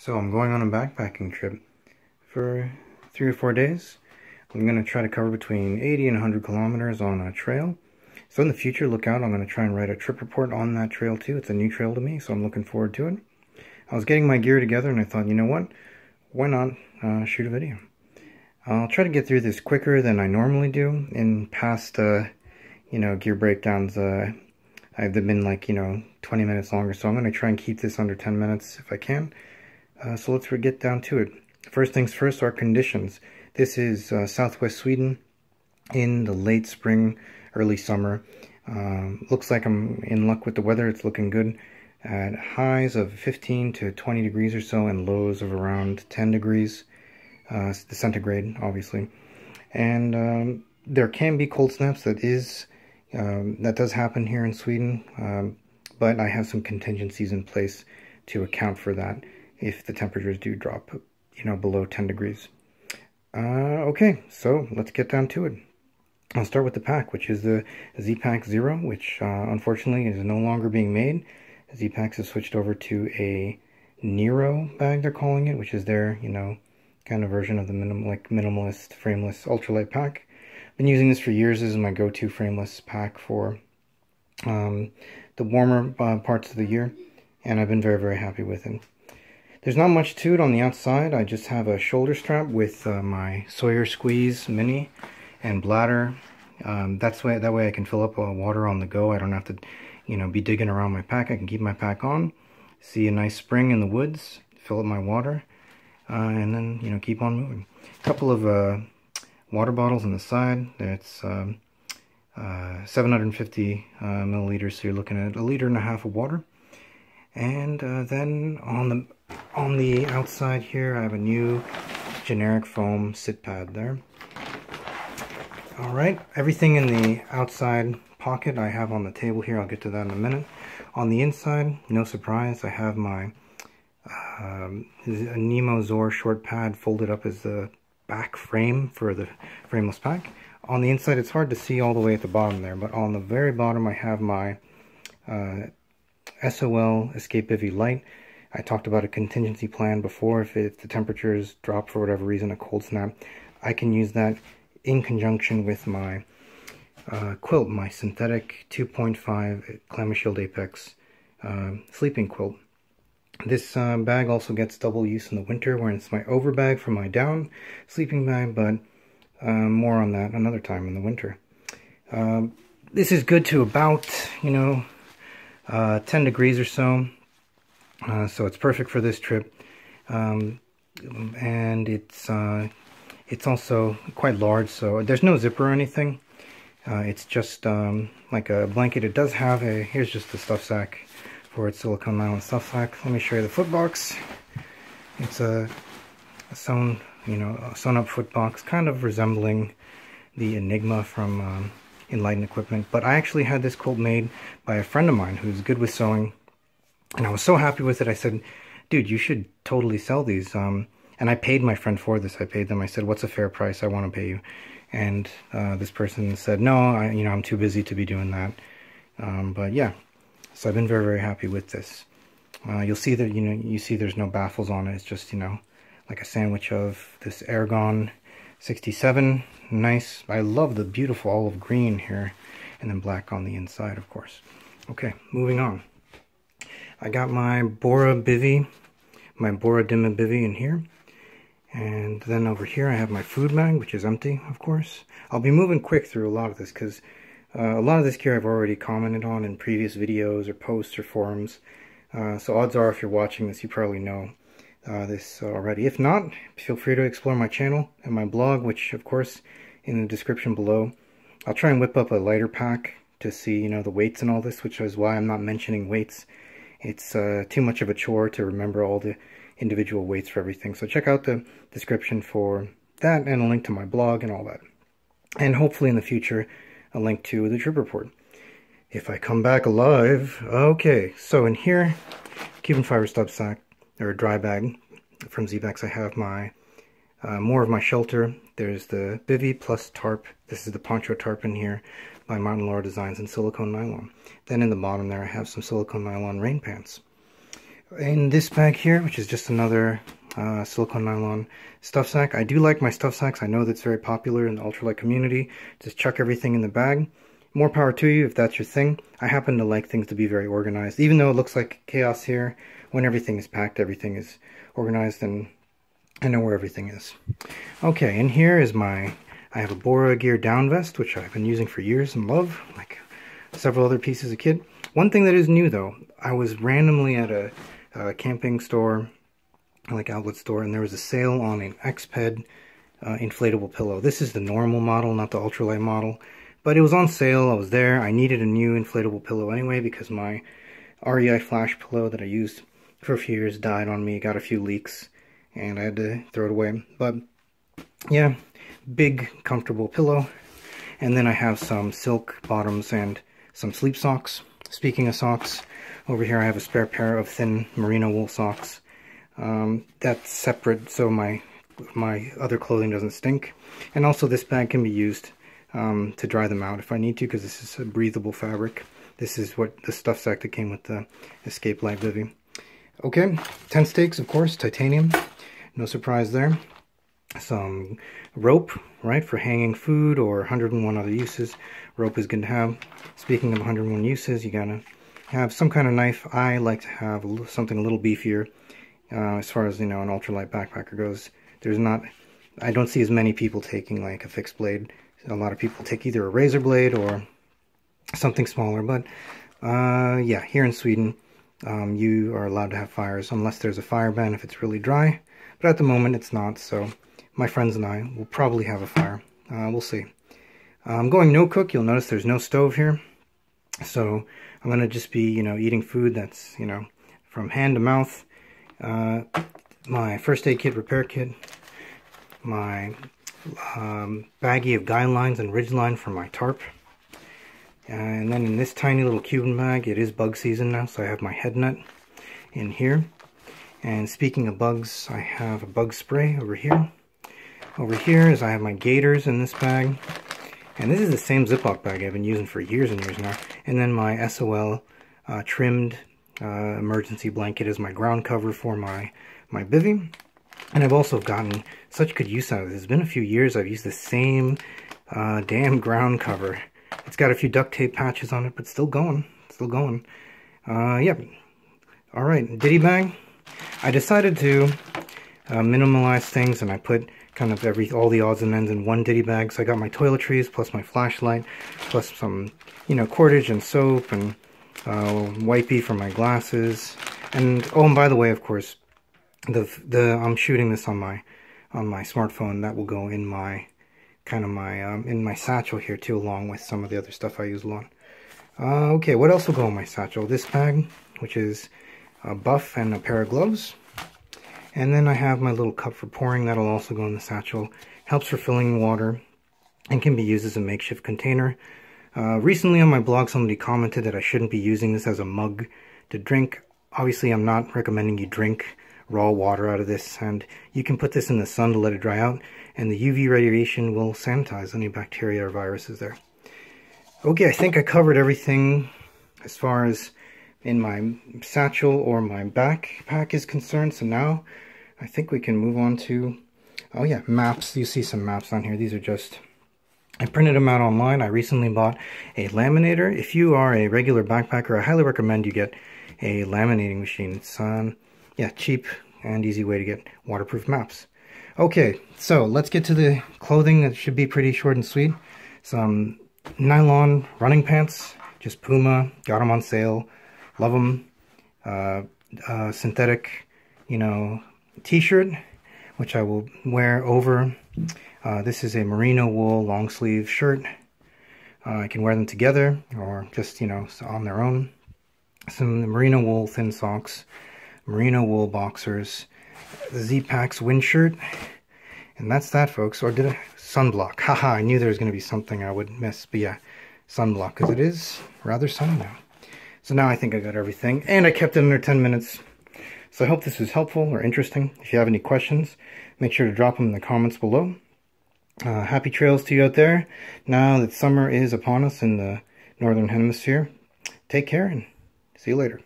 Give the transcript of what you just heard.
So I'm going on a backpacking trip for 3 or 4 days. I'm going to try to cover between 80 and 100 kilometers on a trail. So in the future, look out, I'm going to try and write a trip report on that trail too. It's a new trail to me, so I'm looking forward to it. I was getting my gear together and I thought, you know what, why not shoot a video? I'll try to get through this quicker than I normally do. In past, gear breakdowns, they've been like, 20 minutes longer, so I'm going to try and keep this under 10 minutes if I can. So let's get down to it. First things first, our conditions. This is southwest Sweden in the late spring, early summer. Looks like I'm in luck with the weather. It's looking good at highs of 15 to 20 degrees or so and lows of around 10 degrees centigrade, obviously. And there can be cold snaps. That does happen here in Sweden, but I have some contingencies in place to account for that if the temperatures do drop, below 10 degrees. Okay, so let's get down to it. I'll start with the pack, which is the Z-Pack Zero, which unfortunately is no longer being made. Z-Packs have switched over to a Nero bag, they're calling it, which is their, kind of version of the minimalist, frameless, ultralight pack. Been using this for years. This is my go-to frameless pack for the warmer parts of the year, and I've been very, very happy with it. There's not much to it on the outside. I just have a shoulder strap with my Sawyer Squeeze Mini and bladder. That way I can fill up water on the go. I don't have to, be digging around my pack. I can keep my pack on, see a nice spring in the woods, fill up my water, and then, keep on moving. A couple of water bottles on the side. That's 750 milliliters, so you're looking at 1.5 liters of water. And then on the outside here, I have a new generic foam sit pad there. Alright, everything in the outside pocket I have on the table here. I'll get to that in a minute. On the inside, no surprise, I have my Nemo Zor short pad folded up as the back frame for the frameless pack. On the inside, it's hard to see all the way at the bottom there, but on the very bottom I have my SOL Escape Bivy Light. I talked about a contingency plan before. If the temperatures drop for whatever reason, a cold snap, I can use that in conjunction with my quilt, my synthetic 2.5 Clamoshield Apex sleeping quilt. This bag also gets double use in the winter, where it's my over bag for my down sleeping bag, but more on that another time in the winter. This is good to about, 10 degrees or so. So it's perfect for this trip. And it's also quite large, so there's no zipper or anything. It's just like a blanket. It does have here's just the stuff sack for its silicone nylon stuff sack. Let me show you the foot box. It's a sewn up foot box, kind of resembling the Enigma from Enlightened Equipment. But I actually had this quilt made by a friend of mine who's good with sewing, and I was so happy with it. I said, dude, you should totally sell these. And I paid my friend for this. I paid them. I said, what's a fair price? I want to pay you. And this person said, no, I'm too busy to be doing that. But yeah, so I've been very, very happy with this. You'll see that, you see there's no baffles on it. It's just, like a sandwich of this Aragon 67. Nice. I love the beautiful olive green here, and then black on the inside, of course. Okay, moving on. I got my Bora Dimma Bivy in here. And then over here I have my food bag, which is empty, of course. I'll be moving quick through a lot of this because a lot of this gear I've already commented on in previous videos or posts or forums. So odds are if you're watching this, you probably know this already. If not, feel free to explore my channel and my blog, which of course in the description below. I'll try and whip up a lighter pack to see, the weights and all this, which is why I'm not mentioning weights. It's too much of a chore to remember all the individual weights for everything. So check out the description for that and a link to my blog and all that. And hopefully in the future, a link to the trip report, if I come back alive. Okay, so in here, Cuban fiber stub sack, or dry bag from Z-Packs, I have my more of my shelter. There's the bivy plus tarp. This is the poncho tarp in here by Martin Laura Designs in silicone nylon. Then in the bottom there I have some silicone nylon rain pants. In this bag here, which is just another silicone nylon stuff sack. I do like my stuff sacks. I know that's very popular in the ultralight community. Just chuck everything in the bag. More power to you if that's your thing. I happen to like things to be very organized. Even though it looks like chaos here, when everything is packed, everything is organized and I know where everything is. Okay, and here is I have a Bora Gear down vest, which I've been using for years and love, like several other pieces as a kid. One thing that is new though, I was randomly at a camping store, like outlet store, and there was a sale on an Xped inflatable pillow. This is the normal model, not the ultralight model, but it was on sale. I was there. I needed a new inflatable pillow anyway because my REI flash pillow that I used for a few years died on me, got a few leaks, and I had to throw it away. But yeah, big comfortable pillow. And then I have some silk bottoms and some sleep socks. Speaking of socks, over here I have a spare pair of thin merino wool socks. That's separate so my other clothing doesn't stink. And also this bag can be used to dry them out if I need to, because this is a breathable fabric. This is what the stuff sack that came with the Escape Light Bivy. Okay, tent stakes, of course, titanium. No surprise there. Some rope, right, for hanging food or 101 other uses. Rope is good to have. Speaking of 101 uses, you gotta have some kind of knife. I like to have something a little beefier as far as, you know, an ultralight backpacker goes. I don't see as many people taking like a fixed blade. A lot of people take either a razor blade or something smaller, but yeah, here in Sweden, you are allowed to have fires unless there's a fire ban if it's really dry, but at the moment it's not, so my friends and I will probably have a fire. We'll see. I'm going no cook. You'll notice there's no stove here, so I'm gonna just be, you know, eating food that's, you know, from hand to mouth. My first aid kit, repair kit, my baggie of guidelines and ridgeline for my tarp. And then in this tiny little Cuban bag, it is bug season now, so I have my head net in here. And speaking of bugs, I have a bug spray over here. Over here is I have my gaiters in this bag. And this is the same Ziploc bag I've been using for years and years now. And then my SOL trimmed emergency blanket is my ground cover for my bivy. And I've also gotten such good use out of it. It's been a few years I've used the same damn ground cover. It's got a few duct tape patches on it, but still going. Still going. Yep. Alright, ditty bag. I decided to minimalize things, and I put kind of all the odds and ends in one ditty bag. So I got my toiletries, plus my flashlight, plus some, you know, cordage and soap, and wipey for my glasses. And, oh, and by the way, of course, I'm shooting this on my smartphone. That will go in my in my satchel here too, along with some of the other stuff I use a lot. Okay, what else will go in my satchel? This bag, which is a buff and a pair of gloves. And then I have my little cup for pouring. That'll also go in the satchel. Helps for filling water and can be used as a makeshift container. Recently on my blog, somebody commented that I shouldn't be using this as a mug to drink. Obviously, I'm not recommending you drink raw water out of this, and you can put this in the sun to let it dry out, and the UV radiation will sanitize any bacteria or viruses there. Okay, I think I covered everything as far as in my satchel or my backpack is concerned, so now I think we can move on to, oh yeah, maps. You see some maps on here. These are just, I printed them out online. I recently bought a laminator. If you are a regular backpacker, I highly recommend you get a laminating machine. It's yeah, cheap and easy way to get waterproof maps. Okay, so let's get to the clothing. That should be pretty short and sweet. Some nylon running pants, just Puma, got them on sale, love them. Synthetic, you know, t-shirt, which I will wear over. This is a merino wool long sleeve shirt. I can wear them together or just, you know, on their own. Some merino wool thin socks, merino wool boxers, the Z-Packs wind shirt, and that's that, folks. Or did I? Sunblock. Haha, I knew there was going to be something I would miss, but yeah, sunblock, because it is rather sunny now. So now I think I got everything, and I kept it under 10 minutes. So I hope this was helpful or interesting. If you have any questions, make sure to drop them in the comments below. Happy trails to you out there. Now that summer is upon us in the northern hemisphere, take care and see you later.